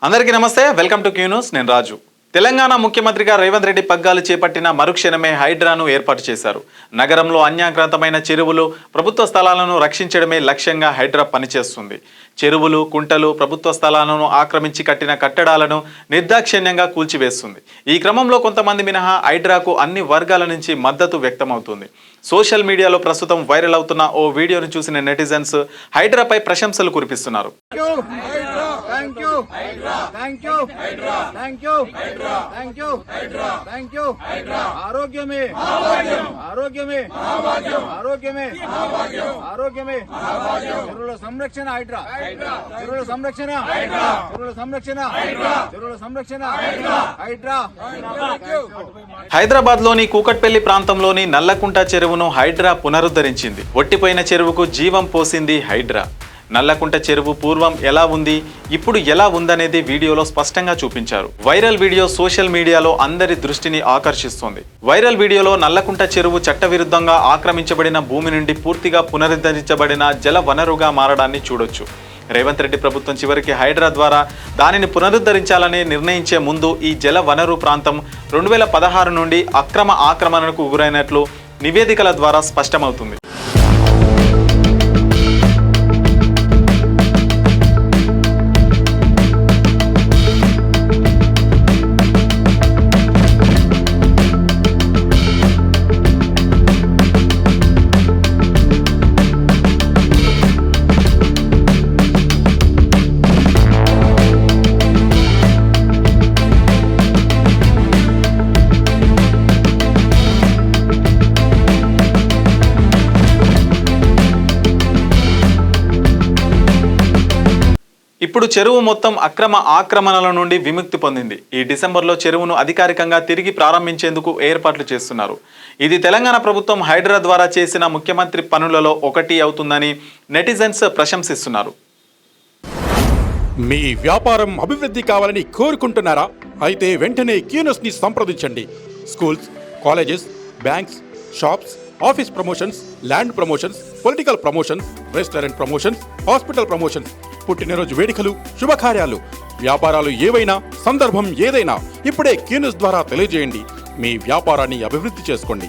అందరికీ నమస్తే, welcome to Q news. నేను రాజు. తెలంగాణ ముఖ్యమంత్రిగా రేవంత్ రెడ్డి పగ్గాలు చేపట్టిన మరుక్షణమే హైడ్రాను ఏర్పాటు చేశారు. నగరంలో అన్యాక్రాంతమైన చెరువులు, ప్రభుత్వ స్థలాలను రక్షించడమే లక్ష్యంగా హైడ్రా పనిచేస్తుంది. చెరువులు, కుంటలు, ప్రభుత్వ స్థలాలను ఆక్రమించి కట్టిన కట్టడాలను నిర్దాక్షిణ్యంగా కూల్చివేస్తుంది. ఈ క్రమంలో కొంతమంది మినహా హైడ్రాకు అన్ని వర్గాల నుంచి మద్దతు వ్యక్తమవుతుంది. సోషల్ మీడియాలో ప్రస్తుతం వైరల్ అవుతున్న ఓ వీడియోను చూసిన నెటిజన్స్ హైడ్రాపై ప్రశంసలు కురిపిస్తున్నారు. హైదరాబాద్ లోని కూకట్పల్లి ప్రాంతంలోని నల్లకుంట చెరువును హైడ్రా పునరుద్ధరించింది. ఒట్టిపోయిన చెరువుకు జీవం పోసింది హైడ్రా. నల్లకుంట చెరువు పూర్వం ఎలా ఉంది, ఇప్పుడు ఎలా ఉందనేది వీడియోలో స్పష్టంగా చూపించారు. వైరల్ వీడియో సోషల్ మీడియాలో అందరి దృష్టిని ఆకర్షిస్తోంది. వైరల్ వీడియోలో నల్లకుంట చెరువు చట్టవిరుద్ధంగా ఆక్రమించబడిన భూమి నుండి పూర్తిగా పునరుద్ధరించబడిన జల వనరుగా మారడాన్ని చూడొచ్చు. రేవంత్ రెడ్డి ప్రభుత్వం చివరికి హైడ్రా ద్వారా దానిని పునరుద్ధరించాలని నిర్ణయించే ముందు ఈ జల వనరు ప్రాంతం 2016 నుండి అక్రమ ఆక్రమణకు గురైనట్లు నివేదికల ద్వారా స్పష్టమవుతుంది. ఇప్పుడు చెరువు మొత్తం అక్రమ ఆక్రమణల నుండి విముక్తి పొందింది. ఈ డిసెంబర్లో చెరువును అధికారికంగా తిరిగి ప్రారంభించేందుకు ఏర్పాట్లు చేస్తున్నారు. ఇది తెలంగాణ ప్రభుత్వం హైడ్రా ద్వారా చేసిన ముఖ్యమంత్రి పనులలో ఒకటి అవుతుందని నెటిజన్స్ ప్రశంసిస్తున్నారు. మీ వ్యాపారం అభివృద్ధి కావాలని కోరుకుంటున్నారా? అయితే వెంటనే క్యూ న్యూస్ ని సంప్రదించండి. Schools, colleges, banks, shops, office promotions, land promotions, political promotions, restaurant promotions, hospital promotions, పుట్టినరోజు వేడుకలు, శుభకార్యాలు, వ్యాపారాలు ఏవైనా, సందర్భం ఏదైనా ఇప్పుడే క్యూ న్యూస్ ద్వారా తెలియజేయండి. మీ వ్యాపారాన్ని అభివృద్ధి చేసుకోండి.